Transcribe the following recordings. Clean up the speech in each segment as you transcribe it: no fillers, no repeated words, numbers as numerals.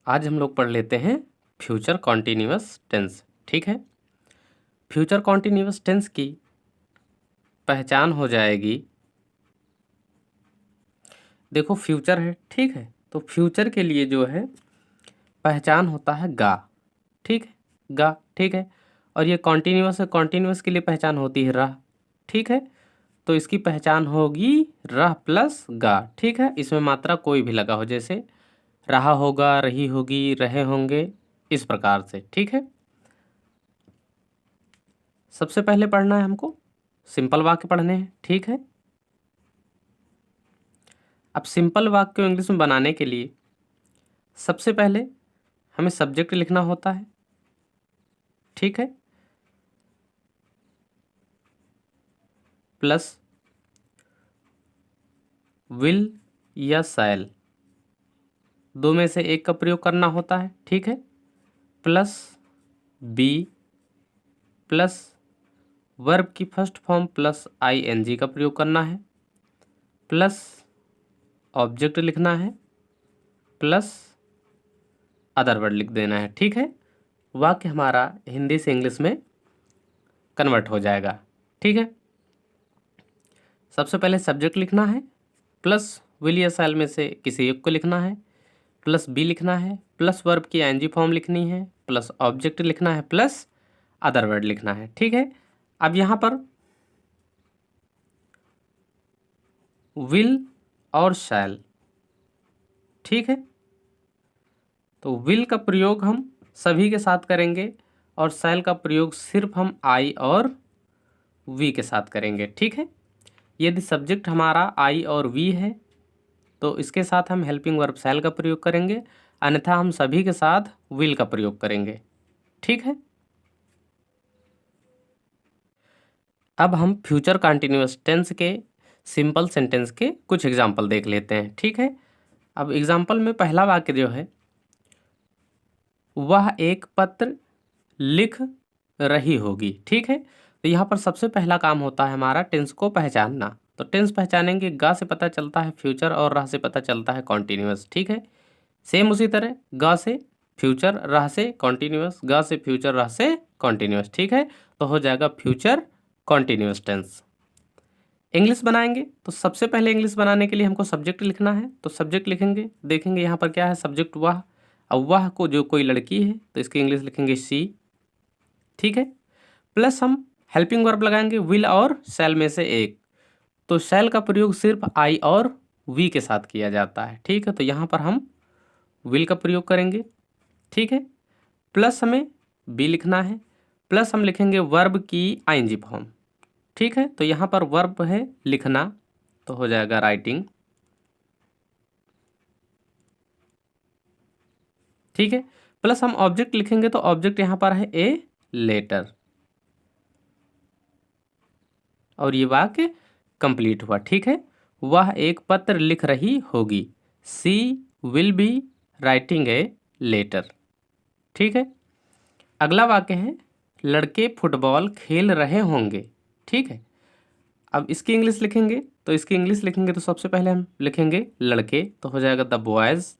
आज हम लोग पढ़ लेते हैं फ्यूचर कॉन्टिन्यूअस टेंस। ठीक है, फ्यूचर कॉन्टिन्यूअस टेंस की पहचान हो जाएगी। देखो फ्यूचर है, ठीक है, तो फ्यूचर के लिए जो है पहचान होता है गा। ठीक है, गा, ठीक है। और ये कॉन्टिन्यूअस है, कॉन्टिन्यूअस के लिए पहचान होती है रह। ठीक है, तो इसकी पहचान होगी रह प्लस गा। ठीक है, इसमें मात्रा कोई भी लगा हो, जैसे रहा होगा, रही होगी, रहे होंगे, इस प्रकार से। ठीक है, सबसे पहले पढ़ना है हमको सिंपल वाक्य पढ़ने हैं। ठीक है, अब सिंपल वाक्य को इंग्लिश में बनाने के लिए सबसे पहले हमें सब्जेक्ट लिखना होता है। ठीक है, प्लस विल या शैल, दो में से एक का प्रयोग करना होता है। ठीक है, प्लस बी प्लस वर्ब की फर्स्ट फॉर्म प्लस आईएनजी का प्रयोग करना है, प्लस ऑब्जेक्ट लिखना है, प्लस अदर वर्ड लिख देना है। ठीक है, वाक्य हमारा हिंदी से इंग्लिश में कन्वर्ट हो जाएगा। ठीक है, सबसे पहले सब्जेक्ट लिखना है, प्लस विल या शैल में से किसी एक को लिखना है, प्लस बी लिखना है, प्लस वर्ब की आईएनजी फॉर्म लिखनी है, प्लस ऑब्जेक्ट लिखना है, प्लस अदर वर्ड लिखना है। ठीक है, अब यहाँ पर विल और शैल, ठीक है, तो विल का प्रयोग हम सभी के साथ करेंगे और शैल का प्रयोग सिर्फ हम आई और वी के साथ करेंगे। ठीक है, यदि सब्जेक्ट हमारा आई और वी है तो इसके साथ हम हेल्पिंग वर्ब शैल का प्रयोग करेंगे, अन्यथा हम सभी के साथ विल का प्रयोग करेंगे। ठीक है, अब हम फ्यूचर कंटिन्यूअस टेंस के सिंपल सेंटेंस के कुछ एग्जाम्पल देख लेते हैं। ठीक है, अब एग्जाम्पल में पहला वाक्य जो है, वह एक पत्र लिख रही होगी। ठीक है, तो यहाँ पर सबसे पहला काम होता है हमारा टेंस को पहचानना। तो टेंस पहचानेंगे, गा से पता चलता है फ्यूचर और रह से पता चलता है कॉन्टिन्यूअस। ठीक है, सेम उसी तरह गा से फ्यूचर, रह से कॉन्टिन्यूअस, गा से फ्यूचर, रह से कॉन्टिन्यूअस। ठीक है, तो हो जाएगा फ्यूचर कॉन्टिन्यूअस टेंस। इंग्लिश बनाएंगे तो सबसे पहले इंग्लिश बनाने के लिए हमको सब्जेक्ट लिखना है, तो सब्जेक्ट लिखेंगे, देखेंगे यहाँ पर क्या है, सब्जेक्ट वह। अब वह को जो कोई लड़की है तो इसकी इंग्लिश लिखेंगे सी। ठीक है, प्लस हम हेल्पिंग वर्ब लगाएंगे विल और शैल में से एक, तो शैल का प्रयोग सिर्फ आई और वी के साथ किया जाता है। ठीक है, तो यहाँ पर हम विल का प्रयोग करेंगे। ठीक है, प्लस हमें बी लिखना है, प्लस हम लिखेंगे वर्ब की आईएनजी फॉर्म। ठीक है, तो यहाँ पर वर्ब है लिखना, तो हो जाएगा राइटिंग। ठीक है, प्लस हम ऑब्जेक्ट लिखेंगे, तो ऑब्जेक्ट यहाँ पर है ए लेटर, और ये वाक्य कंप्लीट हुआ। ठीक है, वह एक पत्र लिख रही होगी, she will be writing a letter. ठीक है, अगला वाक्य है, लड़के फुटबॉल खेल रहे होंगे। ठीक है, अब इसकी इंग्लिश लिखेंगे, तो इसकी इंग्लिश लिखेंगे तो सबसे पहले हम लिखेंगे लड़के, तो हो जाएगा द बॉयज़।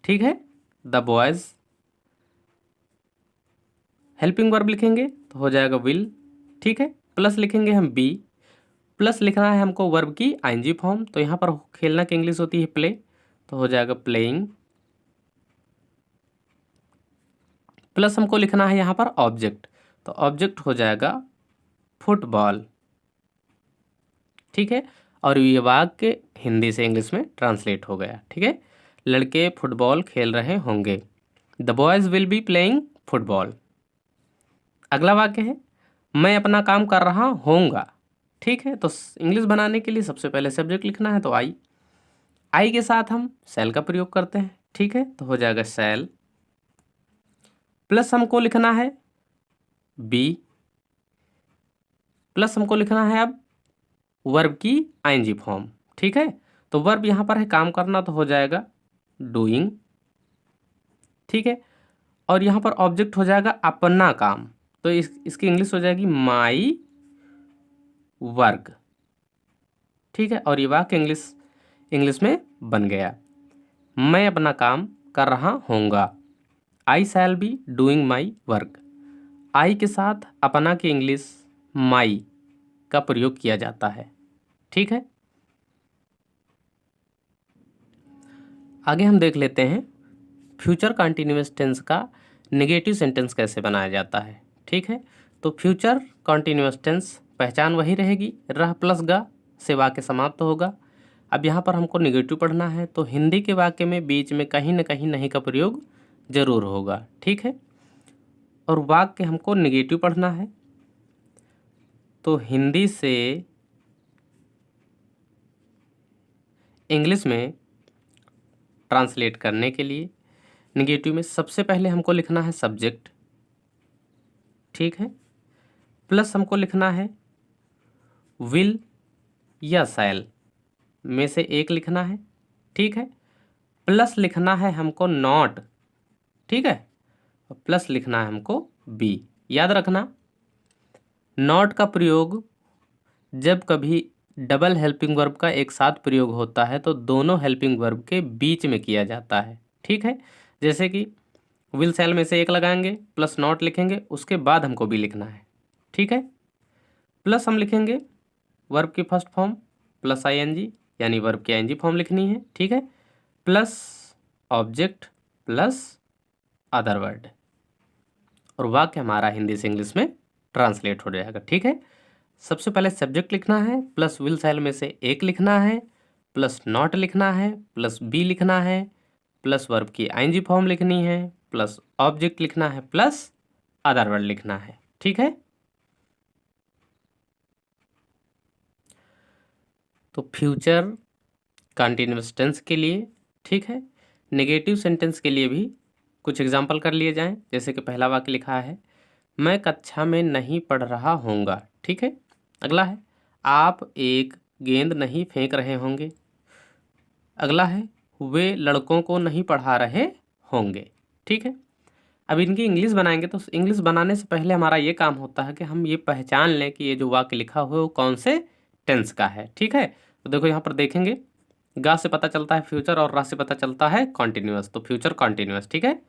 ठीक है, द बॉयज़। हेल्पिंग वर्ब लिखेंगे तो हो जाएगा विल। ठीक है, प्लस लिखेंगे हम बी, प्लस लिखना है हमको वर्ब की आईएनजी फॉर्म, तो यहाँ पर खेलना की इंग्लिश होती है प्ले, तो हो जाएगा प्लेइंग। प्लस हमको लिखना है यहाँ पर ऑब्जेक्ट, तो ऑब्जेक्ट हो जाएगा फुटबॉल। ठीक है, और ये वाक्य हिंदी से इंग्लिश में ट्रांसलेट हो गया। ठीक है, लड़के फुटबॉल खेल रहे होंगे, the boys will be playing football. अगला वाक्य है, मैं अपना काम कर रहा होऊंगा। ठीक है, तो इंग्लिश बनाने के लिए सबसे पहले सब्जेक्ट लिखना है, तो आई के साथ हम शैल का प्रयोग करते हैं। ठीक है, तो हो जाएगा शैल, प्लस हमको लिखना है बी, प्लस हमको लिखना है अब वर्ब की आईएनजी फॉर्म। ठीक है, तो वर्ब यहाँ पर है काम करना, तो हो जाएगा डूइंग। ठीक है, और यहाँ पर ऑब्जेक्ट हो जाएगा अपना काम, तो इसकी इंग्लिश हो जाएगी माई वर्क। ठीक है, और ये वाक्य इंग्लिश में बन गया, मैं अपना काम कर रहा होऊंगा। I shall be doing my work. आई के साथ अपना की इंग्लिश माई का प्रयोग किया जाता है। ठीक है, आगे हम देख लेते हैं फ्यूचर कंटिन्यूअस टेंस का नेगेटिव सेंटेंस कैसे बनाया जाता है। ठीक है, तो फ्यूचर कंटिन्यूअस टेंस पहचान वही रहेगी, रह प्लस गा से वाक्य समाप्त होगा। अब यहाँ पर हमको नेगेटिव पढ़ना है, तो हिंदी के वाक्य में बीच में कहीं न कहीं नहीं का प्रयोग जरूर होगा। ठीक है, और वाक्य हमको नेगेटिव पढ़ना है, तो हिंदी से इंग्लिश में ट्रांसलेट करने के लिए नेगेटिव में सबसे पहले हमको लिखना है सब्जेक्ट। ठीक है, प्लस हमको लिखना है विल या शैल में से एक लिखना है। ठीक है, प्लस लिखना है हमको नॉट। ठीक है, और प्लस लिखना है हमको बी। याद रखना, नॉट का प्रयोग जब कभी डबल हेल्पिंग वर्ब का एक साथ प्रयोग होता है तो दोनों हेल्पिंग वर्ब के बीच में किया जाता है। ठीक है, जैसे कि विल शैल में से एक लगाएंगे, प्लस नॉट लिखेंगे, उसके बाद हमको बी लिखना है। ठीक है, प्लस हम लिखेंगे वर्ब की फर्स्ट फॉर्म प्लस आईएनजी, यानी वर्ब की आईएनजी फॉर्म लिखनी है। ठीक है, plus object plus other word, और वाक्य हमारा हिंदी से इंग्लिश में ट्रांसलेट हो जाएगा। ठीक है, सबसे पहले सब्जेक्ट लिखना है, प्लस विल शैल में से एक लिखना है, प्लस नॉट लिखना है, प्लस बी लिखना है, प्लस वर्ब की आईएनजी फॉर्म लिखनी है, प्लस ऑब्जेक्ट लिखना है, प्लस अदर वर्ड लिखना है। ठीक है, तो फ्यूचर कंटिन्यूअस टेंस के लिए, ठीक है, नेगेटिव सेंटेंस के लिए भी कुछ एग्जाम्पल कर लिए जाएं। जैसे कि पहला वाक्य लिखा है, मैं कक्षा में नहीं पढ़ रहा होऊंगा। ठीक है, अगला है, आप एक गेंद नहीं फेंक रहे होंगे। अगला है, वे लड़कों को नहीं पढ़ा रहे होंगे। ठीक है, अब इनकी इंग्लिश बनाएंगे, तो इंग्लिश बनाने से पहले हमारा ये काम होता है कि हम ये पहचान लें कि ये जो वाक्य लिखा हुआ है वो कौन से टेंस का है। ठीक है, तो देखो यहाँ पर देखेंगे, गा से पता चलता है फ्यूचर और रा से पता चलता है कॉन्टिन्यूअस, तो फ्यूचर कॉन्टिन्यूअस। ठीक है,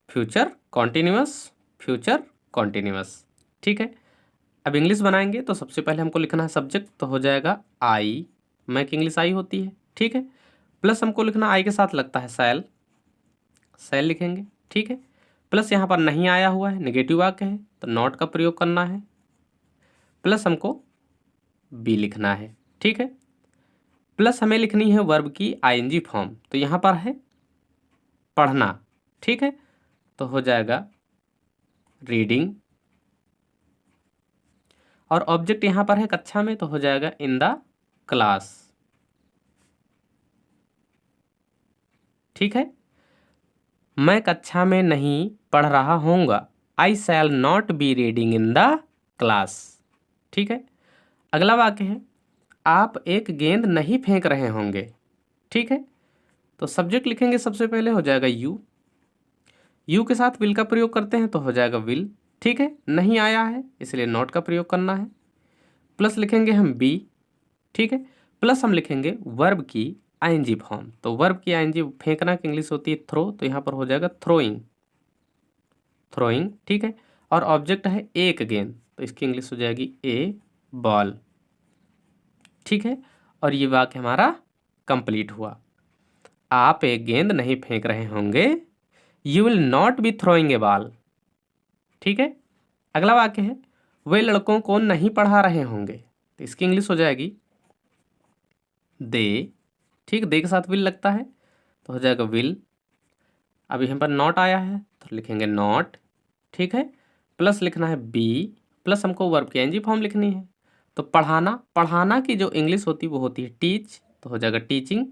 फ्यूचर कॉन्टिन्यूअस, फ्यूचर कॉन्टिन्यूअस। ठीक है, अब इंग्लिश बनाएंगे तो सबसे पहले हमको लिखना है सब्जेक्ट, तो हो जाएगा आई, मैं की इंग्लिश आई होती है। ठीक है, प्लस हमको लिखना, आई के साथ लगता है शैल, शैल लिखेंगे। ठीक है, प्लस यहाँ पर नहीं आया हुआ है, नेगेटिव वाक्य है, तो नॉट का प्रयोग करना है, प्लस हमको बी लिखना है। ठीक है, प्लस हमें लिखनी है वर्ब की आईएनजी फॉर्म, तो यहाँ पर है पढ़ना। ठीक है, तो हो जाएगा रीडिंग, और ऑब्जेक्ट यहाँ पर है कक्षा में, तो हो जाएगा इन द क्लास। ठीक है, मैं कक्षा में नहीं पढ़ रहा होऊंगा, I shall not be reading in the class. ठीक है, अगला वाक्य है, आप एक गेंद नहीं फेंक रहे होंगे। ठीक है, तो सब्जेक्ट लिखेंगे सबसे पहले, हो जाएगा यू, यू के साथ विल का प्रयोग करते हैं तो हो जाएगा विल। ठीक है, नहीं आया है इसलिए नॉट का प्रयोग करना है, प्लस लिखेंगे हम बी। ठीक है, प्लस हम लिखेंगे वर्ब की आईएनजी फॉर्म, तो वर्ब की आईएनजी फेंकना की इंग्लिश होती है थ्रो, तो यहाँ पर हो जाएगा थ्रोइंग, थ्रोइंग। ठीक है, और ऑब्जेक्ट है एक गेंद, तो इसकी इंग्लिश हो जाएगी ए बॉल। ठीक है, और ये वाक्य हमारा कंप्लीट हुआ, आप एक गेंद नहीं फेंक रहे होंगे, you will not be throwing A ball. ठीक है, अगला वाक्य है, वे लड़कों को नहीं पढ़ा रहे होंगे, तो इसकी इंग्लिश हो जाएगी दे। ठीक, दे के साथ विल लगता है तो हो जाएगा विल। अब यहाँ पर नॉट आया है तो लिखेंगे नॉट। ठीक है, प्लस लिखना है बी, प्लस हमको वर्ब की एनजी फॉर्म लिखनी है, तो पढ़ाना, पढ़ाना की जो इंग्लिश होती है वो होती है टीच, तो हो जाएगा टीचिंग।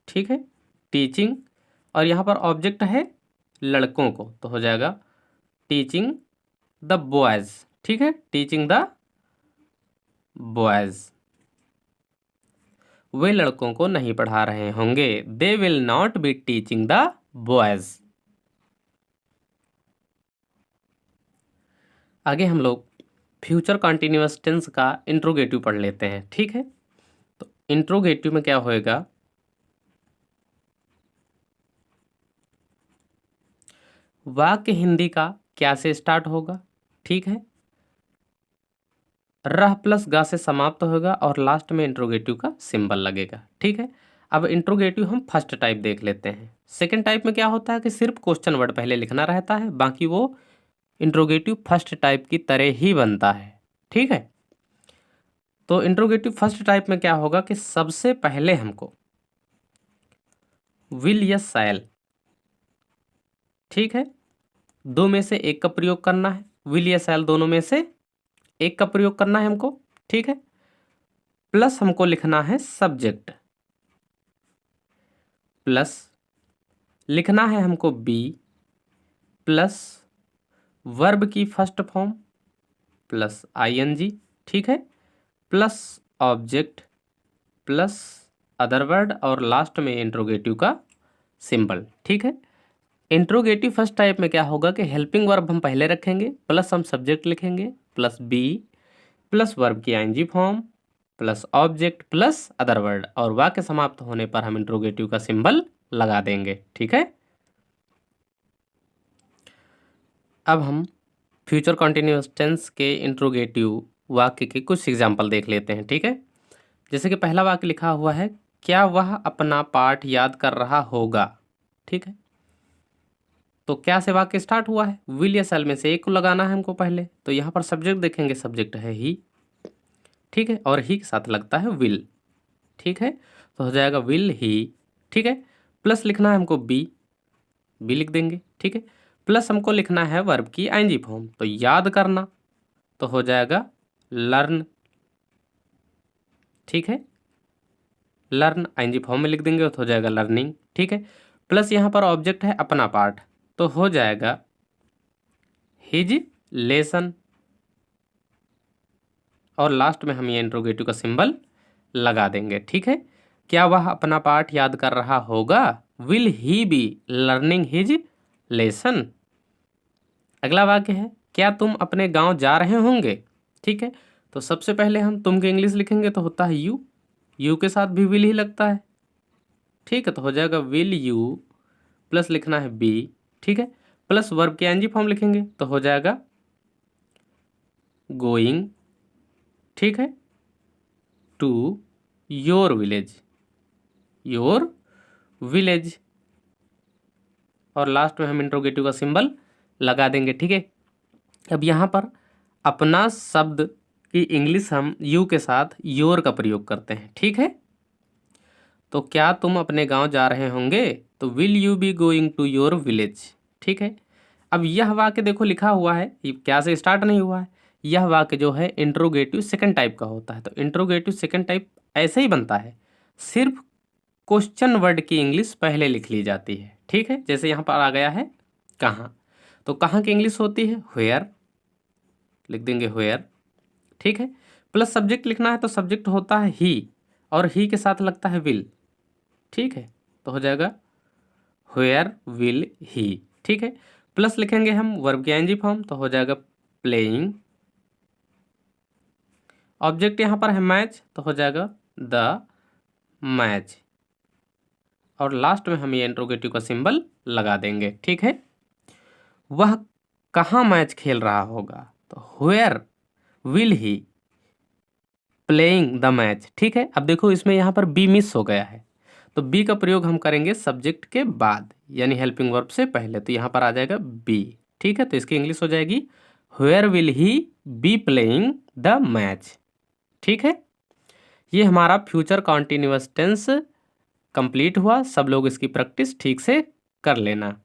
ठीक है, टीचिंग, और यहाँ पर ऑब्जेक्ट है लड़कों को, तो हो जाएगा टीचिंग द बॉयज। ठीक है, टीचिंग द बॉयज, वे लड़कों को नहीं पढ़ा रहे होंगे, they will not be teaching the boys. आगे हम लोग फ्यूचर कंटिन्यूअस टेंस का इंट्रोगेटिव पढ़ लेते हैं। ठीक है, तो इंट्रोगेटिव में क्या होएगा, वाक्य हिंदी का क्या से स्टार्ट होगा, ठीक है, रह प्लस गा से समाप्त होगा और लास्ट में इंट्रोगेटिव का सिंबल लगेगा, ठीक है। अब इंट्रोगेटिव हम फर्स्ट टाइप देख लेते हैं। सेकंड टाइप में क्या होता है कि सिर्फ क्वेश्चन वर्ड पहले लिखना रहता है, बाकी वो इंट्रोगेटिव फर्स्ट टाइप की तरह ही बनता है, ठीक है। तो इंट्रोगेटिव फर्स्ट टाइप में क्या होगा कि सबसे पहले हमको विल या शैल, ठीक है, दो में से एक का प्रयोग करना है। विल या शैल दोनों में से एक का प्रयोग करना है हमको, ठीक है। प्लस हमको लिखना है सब्जेक्ट, प्लस लिखना है हमको बी, प्लस वर्ब की फर्स्ट फॉर्म प्लस आईएनजी, ठीक है, plus object plus other word और लास्ट में इंट्रोगेटिव का सिंबल, ठीक है। इंट्रोगेटिव फर्स्ट टाइप में क्या होगा कि हेल्पिंग वर्ब हम पहले रखेंगे, प्लस हम सब्जेक्ट लिखेंगे, प्लस बी, प्लस वर्ब की ING form, plus object plus other word और वाक्य समाप्त होने पर हम इंट्रोगेटिव का सिंबल लगा देंगे, ठीक है। अब हम फ्यूचर कॉन्टिन्यूअस टेंस के इंट्रोगेटिव वाक्य के कुछ एग्जाम्पल देख लेते हैं, ठीक है। जैसे कि पहला वाक्य लिखा हुआ है, क्या वह अपना पाठ याद कर रहा होगा, ठीक है। तो क्या से वाक्य स्टार्ट हुआ है, विल या शैल में से एक को लगाना है हमको पहले। तो यहाँ पर सब्जेक्ट देखेंगे, सब्जेक्ट है ही, ठीक है, और ही के साथ लगता है विल, ठीक है, तो हो जाएगा विल ही, ठीक है। प्लस लिखना है हमको बी, बी लिख देंगे, ठीक है। प्लस हमको लिखना है वर्ब की आईएनजी फॉर्म, तो याद करना, तो हो जाएगा लर्न, ठीक है, लर्न आईएनजी फॉर्म में लिख देंगे तो हो जाएगा लर्निंग, ठीक है। प्लस यहाँ पर ऑब्जेक्ट है अपना पार्ट, तो हो जाएगा हिज लेसन और लास्ट में हम ये इंट्रोगेटिव का सिंबल लगा देंगे, ठीक है। क्या वह अपना पाठ याद कर रहा होगा, will he be learning his lesson. अगला वाक्य है, क्या तुम अपने गांव जा रहे होंगे, ठीक है। तो सबसे पहले हम तुम के इंग्लिश लिखेंगे तो होता है यू, यू के साथ भी विल ही लगता है, ठीक है, तो हो जाएगा विल यू, प्लस लिखना है बी, ठीक है, प्लस वर्ब के एनजी फॉर्म लिखेंगे तो हो जाएगा गोइंग, ठीक है, to your village, your village और लास्ट में हम इंट्रोगेटिव का सिंबल लगा देंगे, ठीक है। अब यहाँ पर अपना शब्द की इंग्लिश हम यू के साथ योर का प्रयोग करते हैं, ठीक है। तो क्या तुम अपने गांव जा रहे होंगे, तो will you be going to your village, ठीक है। अब यह वाक्य देखो लिखा हुआ है, ये क्या से स्टार्ट नहीं हुआ है, यह वाक्य जो है इंट्रोगेटिव सेकंड टाइप का होता है। तो इंट्रोगेटिव सेकंड टाइप ऐसे ही बनता है, सिर्फ क्वेश्चन वर्ड की इंग्लिश पहले लिख ली जाती है, ठीक है। जैसे यहाँ पर आ गया है कहाँ, तो कहाँ की इंग्लिश होती है व्हेयर, लिख देंगे व्हेयर, ठीक है। प्लस सब्जेक्ट लिखना है तो सब्जेक्ट होता है ही और ही के साथ लगता है विल, ठीक है, तो हो जाएगा व्हेयर विल ही, ठीक है। प्लस लिखेंगे हम वर्ब की आईएनजी फॉर्म तो हो जाएगा प्लेइंग, ऑब्जेक्ट यहाँ पर है मैच तो हो जाएगा द मैच और लास्ट में हम ये इंट्रोगेटिव का सिंबल लगा देंगे, ठीक है। वह कहाँ मैच खेल रहा होगा, तो where will he playing the match, ठीक है। अब देखो इसमें यहाँ पर बी मिस हो गया है, तो बी का प्रयोग हम करेंगे सब्जेक्ट के बाद यानी हेल्पिंग वर्ब से पहले, तो यहाँ पर आ जाएगा बी, ठीक है। तो इसकी इंग्लिश हो जाएगी where will he be playing the match, ठीक है। ये हमारा फ्यूचर कॉन्टिन्यूअस टेंस कंप्लीट हुआ। सब लोग इसकी प्रैक्टिस ठीक से कर लेना।